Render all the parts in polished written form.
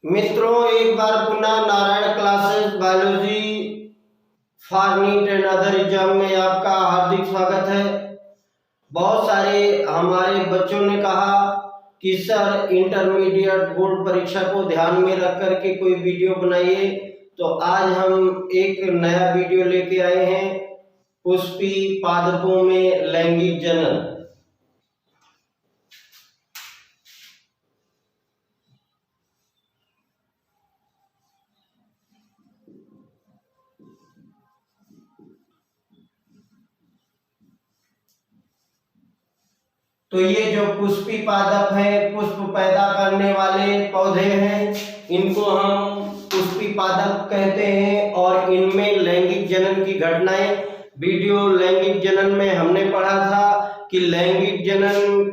मित्रों, एक बार पुनः Narayan classes biology for neat and other exam में आपका हार्दिक स्वागत है। बहुत सारे हमारे बच्चों ने कहा कि सर इंटरमीडिएट बोर्ड परीक्षा को ध्यान में रख करके कोई वीडियो बनाइए, तो आज हम एक नया वीडियो लेके आए हैं। पुष्पी पादपों में लैंगिक जनन। तो ये जो पुष्पी पादप है, पुष्प पैदा करने वाले पौधे हैं, इनको हम पुष्पी पादप कहते हैं। और इनमें लैंगिक जनन की घटनाएं, वीडियो लैंगिक जनन में हमने पढ़ा था कि लैंगिक जनन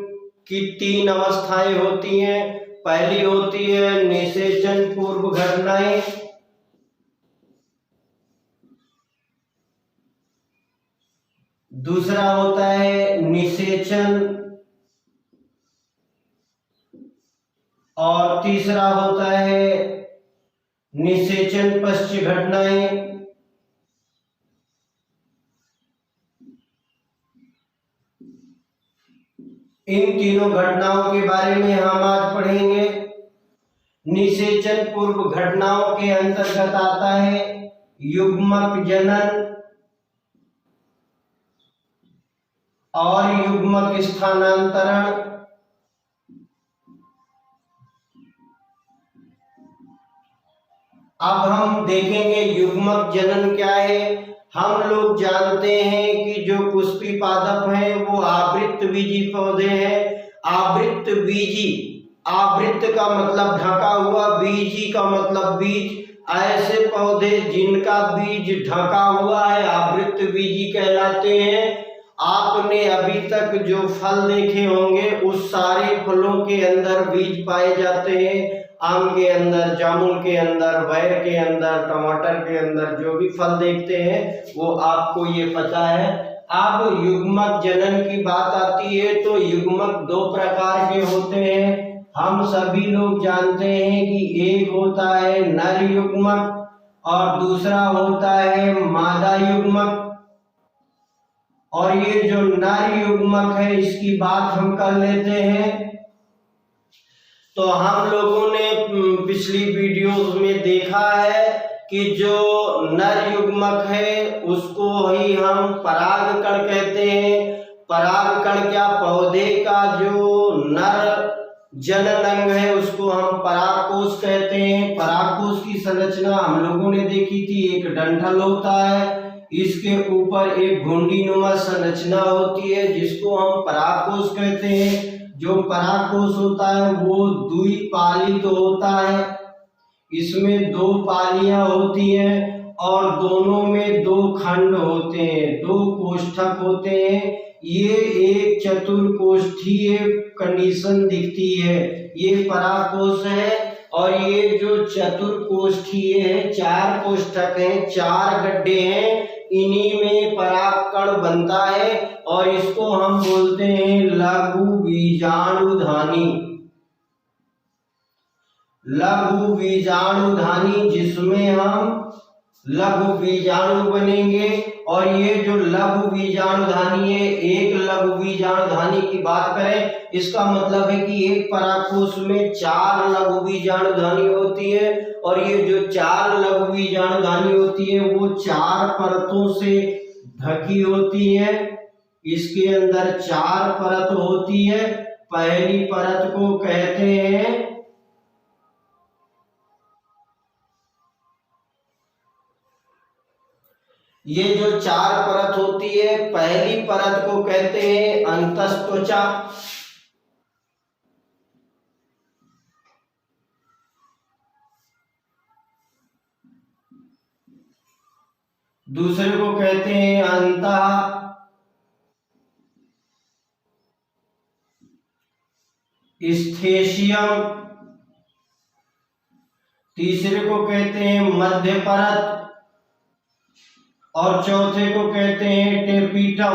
की 3 अवस्थाएं होती हैं। पहली होती है निषेचन पूर्व घटनाएं, दूसरा होता है निषेचन, और तीसरा होता है निषेचन पश्च घटनाएं। इन तीनों घटनाओं के बारे में हम आज पढ़ेंगे। निषेचन पूर्व घटनाओं के अंतर्गत आता है युग्मक जनन और युग्मक स्थानांतरण। अब हम देखेंगे युग्मक जनन क्या है। हम लोग जानते हैं कि जो पुष्पी पादप हैं वो आवृत्तबीजी पौधे हैं। आवृत्तबीजी, आवृत्त का मतलब ढका हुआ, बीजी का मतलब बीज। ऐसे पौधे जिनका बीज ढका हुआ है आवृत्तबीजी कहलाते हैं। आपने अभी तक जो फल देखे होंगे उस सारे फलों के अंदर बीज पाए जाते हैं। आम के अंदर, जामुन के अंदर, बैर के अंदर, टमाटर के अंदर जो भी फल देखते हैं वो आपको ये पता है। अब युग्मक जनन की बात आती है तो युग्मक 2 प्रकार के होते हैं। हम सभी लोग जानते हैं कि एक होता है नर युग्मक और दूसरा होता है मादा युग्मक। और ये जो नर युग्मक है इसकी बात हम कर लेते हैं। तो हम लोगों ने पिछली वीडियोस में देखा है कि जो नर युग्मक है उसको ही हम परागकण कहते हैं। परागकण क्या, पौधे का जो नर जनन अंग है उसको हम परागकोश कहते हैं। परागकोश की संरचना हम लोगों ने देखी थी, एक डंठल होता है, इसके ऊपर एक घुंडीनुमा संरचना होती है जिसको हम परागकोश कहते हैं। जो परागकोश होता है वो द्विपालित होता है, इसमें 2 पालियां होती हैं और दोनों में 2 खंड होते हैं, 2 कोष्ठक होते हैं। ये एक चतुर्कोष्ठीय कंडीशन दिखती है, ये परागकोश है। और ये जो चतुर्कोष्ठीय है, 4 कोष्ठक हैं, 4 गड्ढे हैं, इन्हीं में परागकण बनता है और इसको हम बोलते हैं लघु बीजाणुधानी। लघु बीजाणुधानी, जिसमें हम लघु बीजाणु बनेंगे। और ये जो लघु बीजाणुधानी है, एक लघु बीजाणुधानी की बात करें, इसका मतलब है कि एक परागकोश में 4 लघु बीजाणुधानी होती है। और ये जो 4 लघु बीजाणुधानी होती है वो 4 परतों से ढकी होती है। इसके अंदर 4 परत होती है। पहली परत को कहते हैं ये जो 4 परत होती है, पहली परत को कहते हैं अंतस्त्वचा। दूसरे को कहते हैं अंतः। स्थिशियम। तीसरे को कहते हैं मध्य परत और चौथे को कहते हैं टेपिटम।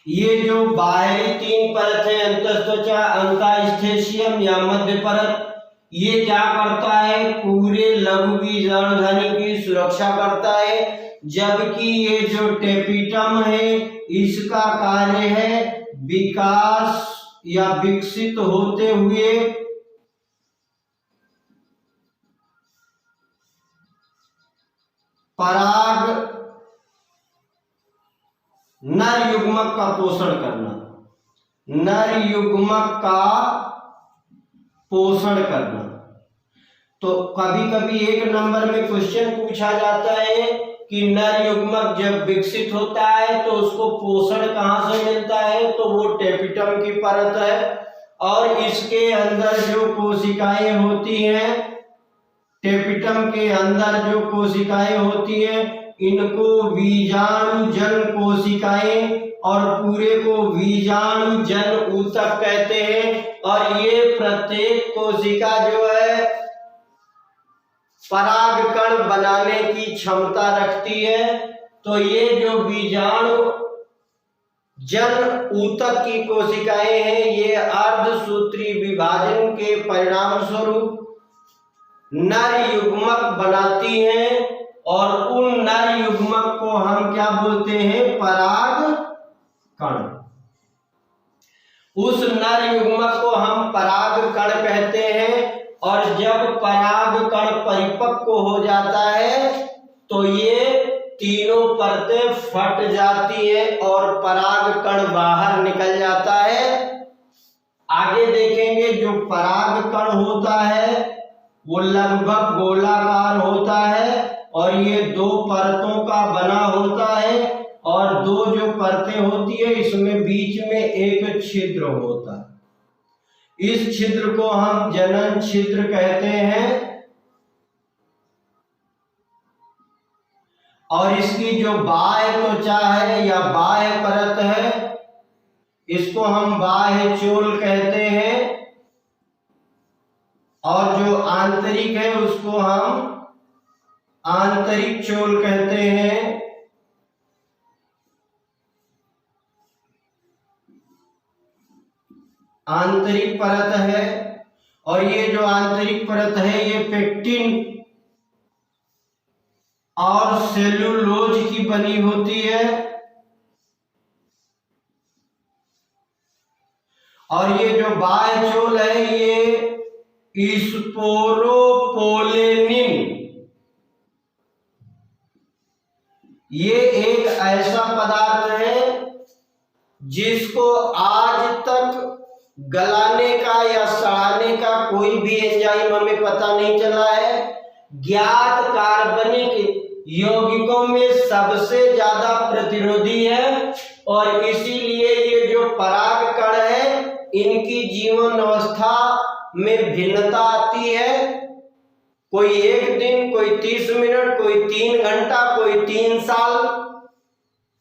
ये जो बाहरी तीन परत है, अंतःत्वचा, अंतःस्थेशियम या मध्य परत, ये क्या करता है, पूरे लघु बीजाणुधनी की सुरक्षा करता है। जबकि ये जो टेपिटम है इसका कार्य है विकास या विकसित होते हुए पराग नर युग्मक का पोषण करना, नर युग्मक का पोषण करना। तो कभी कभी एक नंबर में क्वेश्चन पूछा जाता है कि नर युग्मक जब विकसित होता है तो उसको पोषण कहाँ से मिलता है, तो वो टेपिटम की परत है। और इसके अंदर जो कोशिकाएं होती हैं, टेपिटम के अंदर जो कोशिकाएं होती हैं, इनको बीजाणुजन कोशिकाएं और पूरे को बीजाणुजन ऊतक कहते हैं। और ये प्रत्येक कोशिका जो है परागकण बनाने की क्षमता रखती है। तो ये जो बीजाणु जन ऊतक की कोशिकाएं हैं, ये अर्धसूत्री विभाजन के परिणाम स्वरूप नर युग्मक बनाती हैं। और उन नर युग्मक को हम क्या बोलते हैं, परागकण। उस नर युग्मक को हम परागकण कहते हैं। और जब परागकण परिपक्व हो जाता है तो ये तीनों परतें फट जाती है और परागकण बाहर निकल जाता है। आगे देखेंगे जो परागकण होता है वो लगभग गोलाकार होता है और ये दो परतों का बना होता है। और दो जो परतें होती है इसमें बीच में एक छिद्र होता है। इस छिद्र को हम जनन छिद्र कहते हैं। और इसकी जो बाह्य त्वचा है या बाह्य परत है इसको हम बाह्य चोल कहते हैं। और जो आंतरिक है उसको हम आंतरिक चोल कहते हैं। आंतरिक परत है। और ये जो आंतरिक परत है ये पेक्टिन और सेलुलोज की बनी होती है। और ये जो बाह्य चोल है ये स्पोरोपोलेनिन, ये एक ऐसा पदार्थ है जिसको आज तक गलाने का या सड़ाने का कोई भी एंजाइम हमें पता नहीं चला है। ज्ञात कार्बनिक यौगिकों में सबसे ज्यादा प्रतिरोधी है। और इसीलिए ये जो परागकण है इनकी जीवन अवस्था में भिन्नता आती है। कोई एक दिन, कोई 30 मिनट, कोई 3 घंटा, कोई 3 साल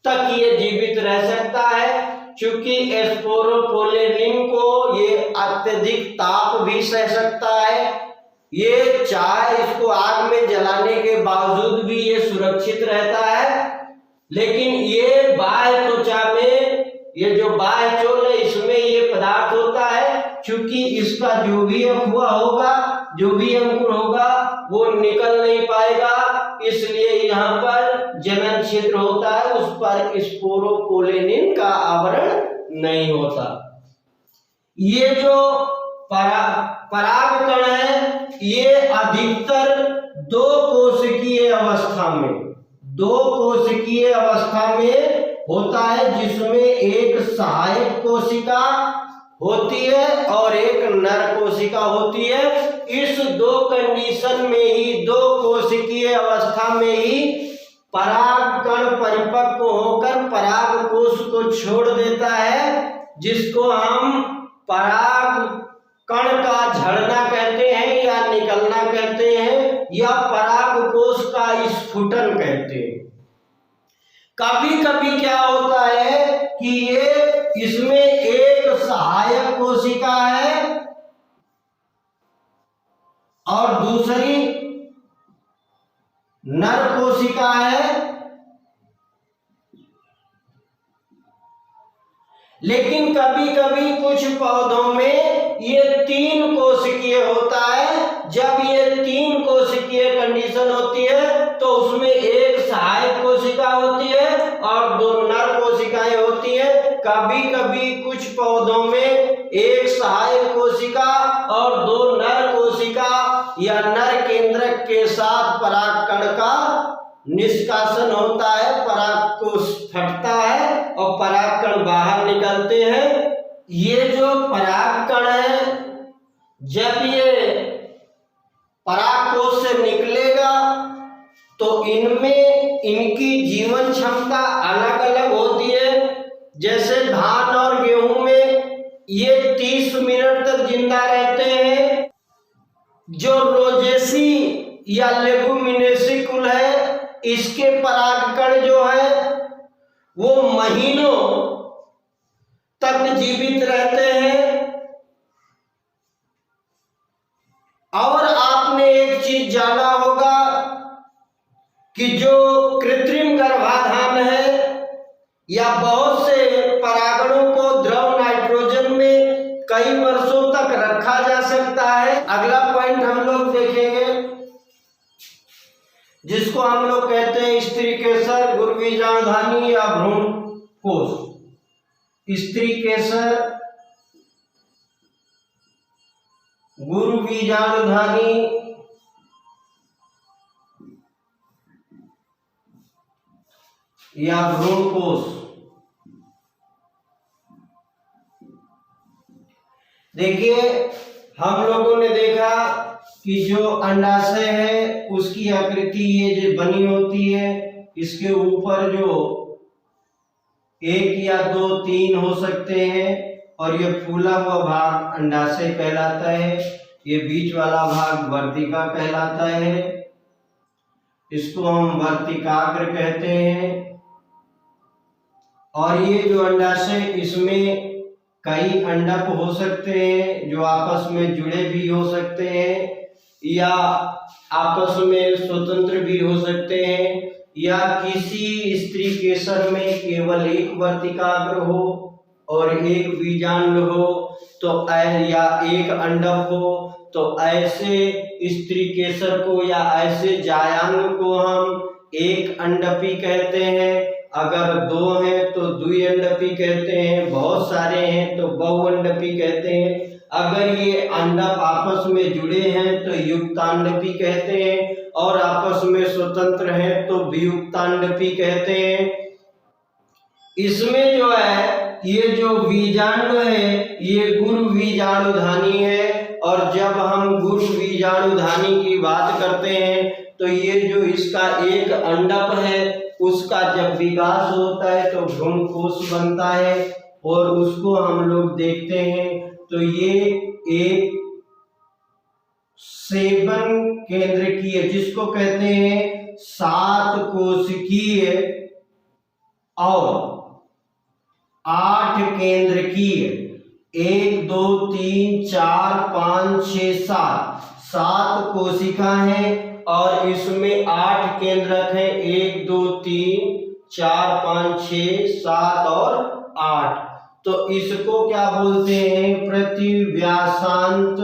तक ये जीवित रह सकता है। क्योंकि स्पोरोपोलेनिन को ये अत्यधिक ताप भी सह सकता है। ये चाहे इसको आग में जलाने के बावजूद भी ये सुरक्षित रहता है। लेकिन ये बाह्य त्वचा में ये जो बाह्य चोल है इसमें ये पदार्थ होता है। क्योंकि इसका जो भी अफुआ होगा, जो भी अंकुर होगा वो निकल नहीं पाएगा, इसलिए यहाँ पर जनन छिद्र होता है, उस पर स्पोरोपोलेनिन का आवरण नहीं होता। ये जो परागकण है ये अधिकतर दो कोशिकीय अवस्था में होता है, जिसमें एक सहायक कोशिका होती है और एक नर कोशिका होती है। इस दो कंडीशन में ही, दो कोशिकीय अवस्था में ही परागकण परिपक्व होकर पराग कोश को छोड़ देता है, जिसको हम परागकण का झड़ना कहते हैं या निकलना कहते हैं या पराग कोश का स्फुटन कहते हैं। कभी कभी क्या होता है कि ये इसमें एक सहायक कोशिका है और दूसरी नर कोशिका है। लेकिन कभी कभी कुछ पौधों में ये 3 कोशिकीय होता है। जब ये 3 कोशिकीय कंडीशन होती है तो उसमें एक सहायक कोशिका होती है और 2 नर कोशिकाएं होती है। कभी कभी कुछ पौधों में एक सहायक कोशिका और 2 नर कोशिका या नर केंद्रक के साथ परागकण का निष्कासन होता है, परागकोश फटता है और परागकण बाहर निकलते हैं। ये जो परागकण है, जब ये परागकोश से निकलेगा तो इनमें इनकी जीवन क्षमता अलग अलग होती है। जैसे धान और गेहूं में ये 30 मिनट तक जिंदा रहते हैं। जो रोजेसी या लेगुमिनेसी कुल है, इसके परागकण जो है वो महीनों तक जीवित रहते हैं। और आपने एक चीज जाना होगा कि जो कृत्रिम गर्भाधान है या बहुत से परागणों को द्रव नाइट्रोजन में कई वर्षों तक रखा जा सकता है। अगला पॉइंट हम लोग देखेंगे जिसको हम लोग कहते हैं स्त्रीकेसर, गुरुबीजाणुधानी या भ्रूणकोश। स्त्रीकेसर, गुरुबीजाणुधानी या भ्रूणकोश। देखिए, हम लोगों ने देखा कि जो अंडाशय है उसकी आकृति ये जो बनी होती है, इसके ऊपर जो 1 या 2, 3 हो सकते हैं और ये फूला हुआ भाग अंडाशय कहलाता है। ये बीच वाला भाग वर्तिका कहलाता है। इसको हम वर्तिकाग्र कहते हैं। और ये जो अंडाशय, इसमें कई अंडक हो सकते हैं जो आपस में जुड़े भी हो सकते हैं या आपस में स्वतंत्र भी हो सकते हैं, या किसी स्त्रीकेसर में केवल एक वर्तिकाग्र हो और एक बीजांड हो तो या एक अंडक हो, तो ऐसे स्त्रीकेसर को या ऐसे जायांग को हम एक अंडपी कहते हैं। अगर 2 हैं तो द्विअंडपी कहते हैं, बहुत सारे हैं तो बहुअंडपी कहते हैं। अगर ये अंडक आपस में जुड़े हैं तो युक्तांडपी कहते हैं और आपस में स्वतंत्र हैं तो वियुक्तांडपी कहते हैं। इसमें जो है ये जो बीजांड है ये गुरुबीजाणुधानी है। और जब हम गुरुबीजाणुधानी की बात करते हैं तो ये जो इसका एक अंडक है उसका जब विकास होता है तो भ्रूणकोश बनता है और उसको हम लोग देखते हैं तो ये एक 7 केंद्रकीय, जिसको कहते हैं 7 कोशिकीय और 8 केंद्रकीय, 1 2 3 4 5 6 7 कोशिका है और इसमें 8 केंद्रक हैं, 1 2 3 4 5 6 7 और 8। तो इसको क्या बोलते हैं? प्रतिव्यासांत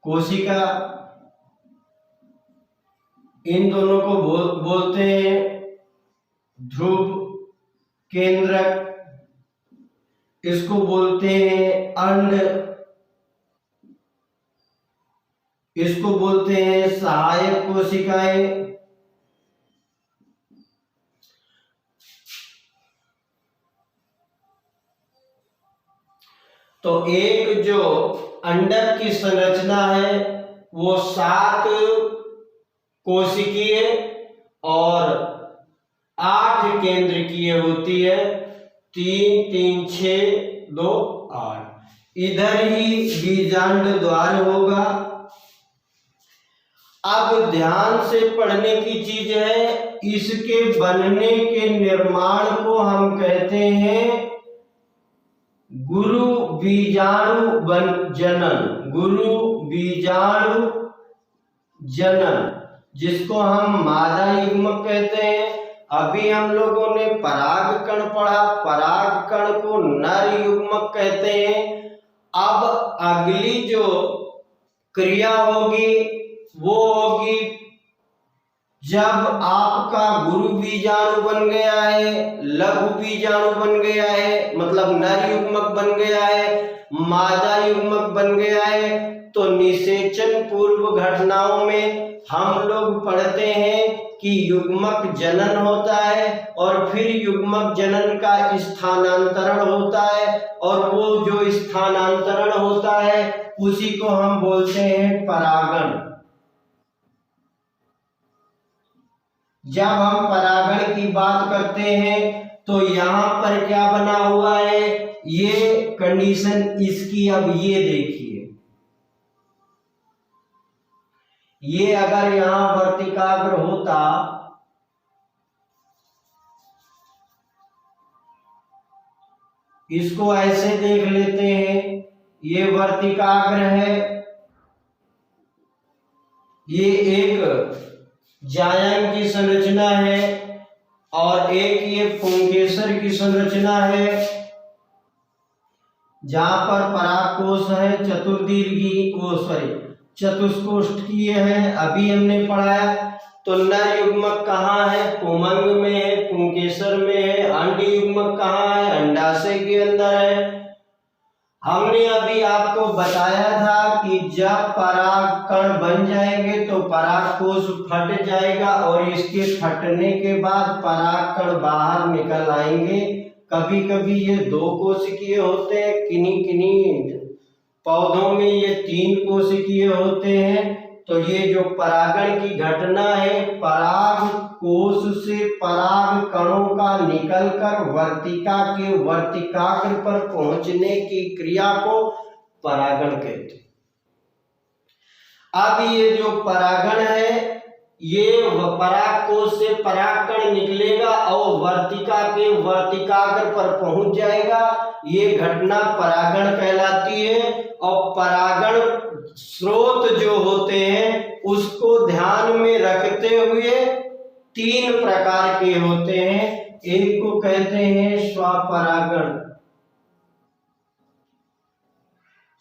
कोशिका। इन दोनों को बोलते हैं ध्रुव केंद्रक। इसको बोलते हैं अंड। इसको बोलते हैं सहायक कोशिकाएं। तो एक जो अंडक की संरचना है वो 7 कोशिकीय और 8 केंद्रकीय होती है। 3 3 6 2 8। इधर ही बीजांड द्वार होगा। अब ध्यान से पढ़ने की चीज है, इसके बनने के निर्माण को हम कहते हैं गुरु बीजाणु जनन। गुरु बीजाणु जनन। जिसको हम मादा युग्मक कहते हैं। अभी हम लोगों ने परागकण पढ़ा, परागकण को नर युग्मक कहते हैं। अब अगली जो क्रिया होगी वो होगी जब आपका गुरु बीजाणु बन गया है, लघु बीजाणु बन गया है, मतलब नर युग्मक बन गया है, मादा युग्मक बन गया है, तो निषेचन पूर्व घटनाओं में हम लोग पढ़ते हैं कि युग्मक जनन होता है और फिर युग्मक जनन का स्थानांतरण होता है, और वो जो स्थानांतरण होता है उसी को हम बोलते हैं परागण। जब हम परागण की बात करते हैं तो यहाँ पर क्या बना हुआ है, ये कंडीशन इसकी। अब ये देखिए, ये अगर यहाँ वर्तिकाग्र होता इसको ऐसे देख लेते हैं, ये वर्तिकाग्र है, ये एक जायंग की संरचना है और एक ये पुंकेसर की संरचना है, जहां पर परागकोश है, चतुर्दीर्घी चतुष्कोष्ठकीय है, अभी हमने पढ़ाया। तो नर युग्मक कहाँ है, पुमंग में है, पुंकेसर में है। अंड युग्मक कहाँ है, अंडाशय के अंदर है। हमने अभी आपको बताया था कि जब परागकण बन जाएंगे तो परागकोश फट जाएगा और इसके फटने के बाद परागकण बाहर निकल आएंगे। कभी कभी ये 2 कोशिकीय होते हैं, किन्हीं पौधों में ये 3 कोशिकीय होते हैं। तो ये जो परागण की घटना है, पराग कोश से पराग कणों का निकलकर वर्तिका के वर्तिकाग्र पर पहुंचने की क्रिया को परागण कहते हैं। अब ये जो परागण है, ये पराग कोश से परागकण निकलेगा और वर्तिका के वर्तिकाग्र पर पहुंच जाएगा। ये घटना परागण कहलाती है। और परागण स्रोत जो होते हैं उसको ध्यान में रखते हुए 3 प्रकार के होते हैं। एक को कहते हैं स्वपरागण।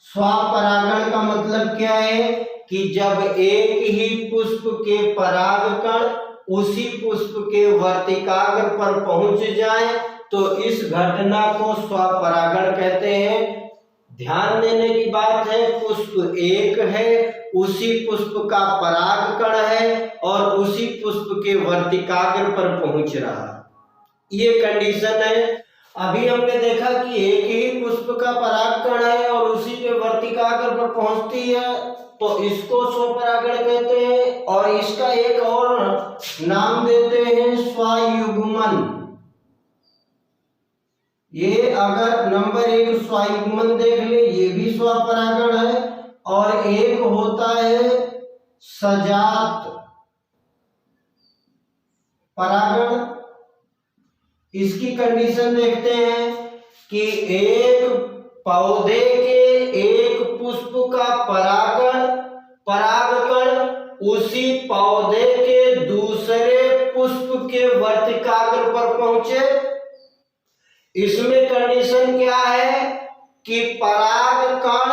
स्वपरागण का मतलब क्या है कि जब एक ही पुष्प के परागकण उसी पुष्प के वर्तिकाग्र पर पहुंच जाए तो इस घटना को स्वपरागण कहते हैं। ध्यान देने की बात है, पुष्प एक है, उसी पुष्प का परागकण है और उसी पुष्प के वर्तिकाग्र पर पहुंच रहा है। ये कंडीशन है। अभी हमने देखा कि एक ही पुष्प का परागकण है और उसी के वर्तिकाग्र पर पहुंचती है, तो इसको स्वपरागण कहते हैं। और इसका एक और नाम देते हैं स्वयुग्मन। ये अगर नंबर 1 स्वयुग्मन देख ले, ये भी स्वपरागण है। और एक होता है सजात परागण। इसकी कंडीशन देखते हैं कि एक पौधे के एक पुष्प का परागकण उसी पौधे के दूसरे पुष्प के वर्तिकाग्र पर पहुंचे। इसमें कंडीशन क्या है कि परागकण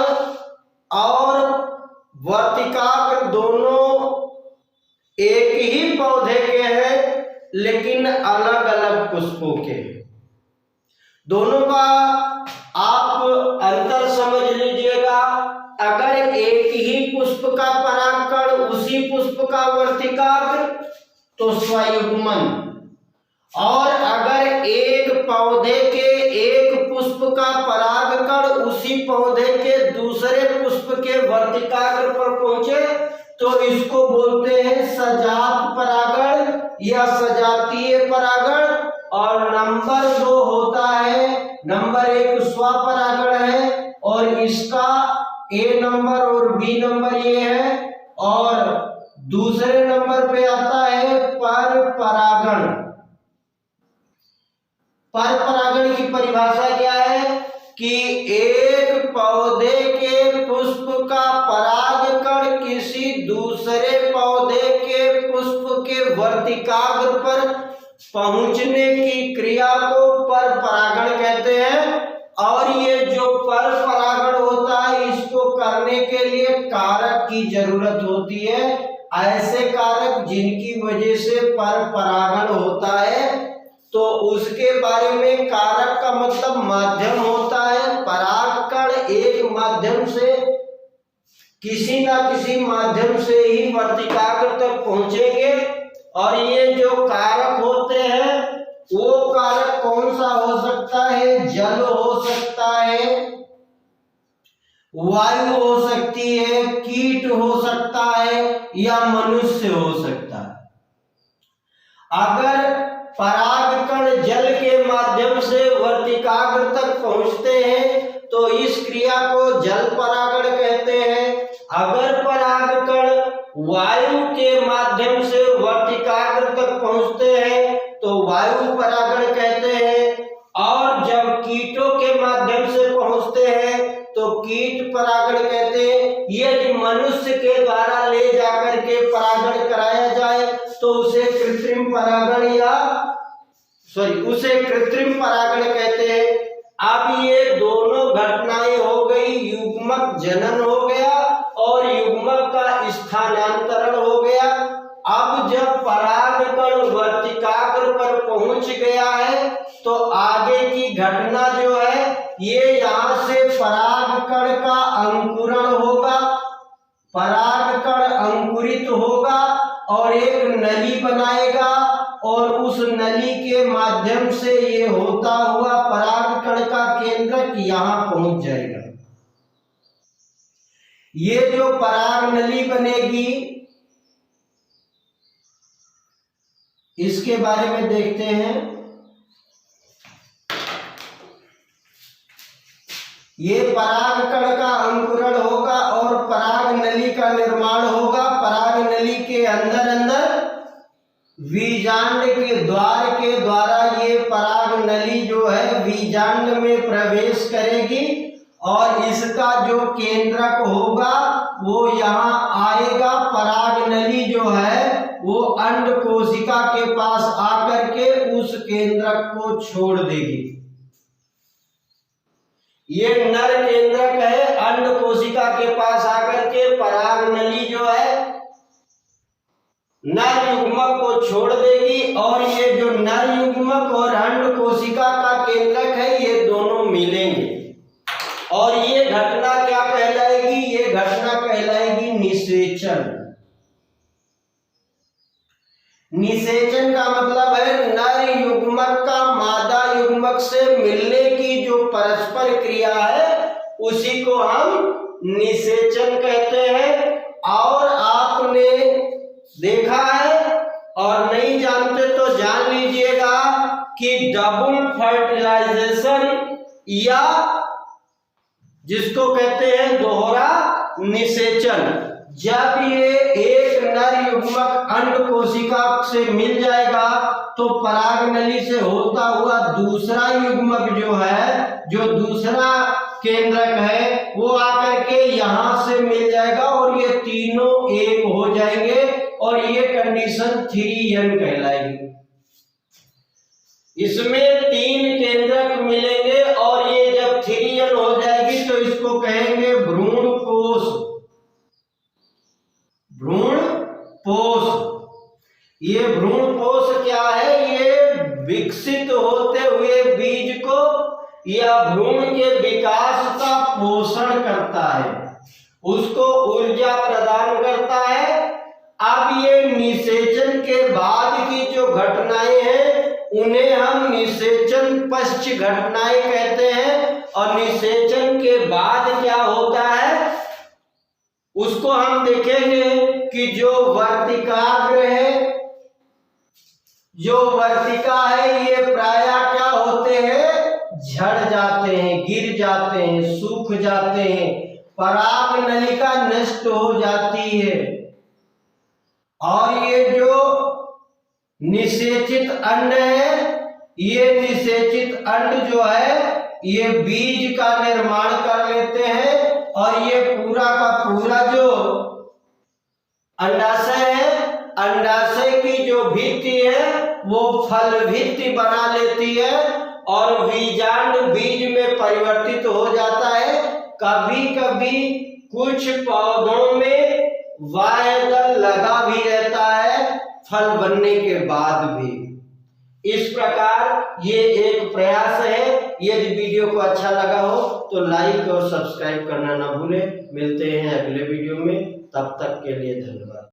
और वर्तिकाग्र दोनों एक ही पौधे के हैं लेकिन अलग अलग पुष्पों के हैं। दोनों का आप अंतर समझ लीजिएगा। अगर एक ही पुष्प का परागकण उसी पुष्प का वर्तिकाग्र तो स्वयुग्मन, और अगर एक पौधे के एक पुष्प का परागकण उसी पौधे के दूसरे पुष्प के वर्तिकाग्र पर पहुंचे तो इसको बोलते हैं सजात परागण या सजातीय परागण। और नंबर 2 होता है, नंबर 1 स्वपरागण है और इसका ए नंबर और बी नंबर ये है। और दूसरे नंबर पे आता है परपरागण। परपरागण की परिभाषा क्या है कि एक पौधे के पुष्प का परागकण किसी दूसरे पौधे के के वर्तिकाग्र पर पहुंचने की क्रिया को पर परागण कहते हैं। और ये जो पर परागण होता है इसको करने के लिए कारक की जरूरत होती है। ऐसे कारक जिनकी वजह से पर परागण होता है, तो उसके बारे में कारक का मतलब माध्यम होता है। परागकण एक माध्यम से, किसी ना किसी माध्यम से ही वर्तिकाग्र तक पहुंचेंगे। और ये जो कारक होते हैं वो कारक कौन सा हो सकता है? जल हो सकता है, वायु हो सकती है, कीट हो सकता है या मनुष्य हो सकता है। अगर परागकण जल के माध्यम से वर्तिकाग्र तक पहुंचते हैं तो इस क्रिया को जल परागण कहते हैं। अगर परागकण वायु के माध्यम से वर्तिकाग्र तक पहुंचते हैं तो वायु परागण कहते हैं। और जब कीटों के माध्यम से पहुंचते हैं तो कीट परागण कहते हैं। यदि मनुष्य के द्वारा ले जाकर के परागण कराया जाए तो उसे कृत्रिम परागण उसे कृत्रिम परागण कहते हैं। अब ये दोनों घटनाएं हो गई, युग्मक जनन हो गया और युग्मक का स्थानांतरण हो गया। अब जब परागकण वर्तिकाग्र पर पहुंच गया है तो आगे की घटना जो है ये यहाँ से परागकण का अंकुरण होगा। परागकण अंकुरित होगा और एक नली बनाएगा और उस नली के माध्यम से ये होता हुआ परागकण का केंद्रक यहाँ पहुंच जाएगा। ये जो पराग नली बनेगी इसके बारे में देखते हैं। ये परागकण का अंकुरण होगा और पराग नली का निर्माण होगा। पराग नली के अंदर बीजांड के द्वार के द्वारा ये पराग नली जो है बीजांड में प्रवेश करेगी और इसका जो केंद्रक होगा वो यहाँ आएगा। पराग नली जो है वो अंड कोशिका के पास आकर के उस केंद्रक को छोड़ देगी। ये नर केंद्रक है, अंड कोशिका के पास आकर के पराग नली जो है नर युग्मक को छोड़ देगी और ये जो नर युग्मक और अंड कोशिका का केंद्रक है ये दोनों मिलेंगे। और ये घटना क्या कहलाएगी? ये घटना कहलाएगी निषेचन। निषेचन का मतलब है नर युग्मक का मादा युग्मक से मिलने की जो परस्पर क्रिया है उसी को हम निषेचन कहते हैं। और आपने देखा है और नहीं जानते तो जान लीजिएगा कि डबल फर्टिलाइजेशन या जिसको कहते हैं दोहरा निषेचन, जब ये एक नर युग्मक अंड कोशिका से मिल जाएगा तो पराग नली से होता हुआ दूसरा युग्मक जो है, जो दूसरा केंद्रक है, वो आकर के यहां से मिल जाएगा और ये तीनों एक हो जाएंगे और ये कंडीशन 3n कहलाएगी। इसमें 3 केंद्रक मिलेंगे और ये जब 3n हो जाएगी तो इसको कहेंगे भ्रूण कोश। भ्रूण पोष। ये भ्रूण पोष क्या है? ये विकसित होते हुए बीज को या भ्रूण के विकास का पोषण करता है, उसको ऊर्जा प्रदान करता है। अब ये निषेचन के बाद की जो घटनाएं हैं उन्हें हम निषेचन पश्च घटनाएं कहते हैं। और निषेचन के बाद क्या होता है उसको हम देखेंगे कि जो वर्तिकाग्र है, जो वर्तिका है, ये प्रायः क्या होते हैं? झड़ जाते हैं, गिर जाते हैं, सूख जाते हैं, पराग नलिका नष्ट हो जाती है। और ये जो निषेचित अंड है, ये निषेचित अंड जो है ये बीज का निर्माण कर लेते हैं और ये पूरा का पूरा जो अंडाशय है, अंडाशय की जो भित्ति है वो फल भित्ति बना लेती है और बीजांड बीज में परिवर्तित हो जाता है। कभी कभी कुछ पौधों में वायदल लगा भी रहता है फल बनने के बाद भी। इस प्रकार ये एक प्रयास है। यदि वीडियो को अच्छा लगा हो तो लाइक और सब्सक्राइब करना ना भूलें। मिलते हैं अगले वीडियो में, तब तक के लिए धन्यवाद।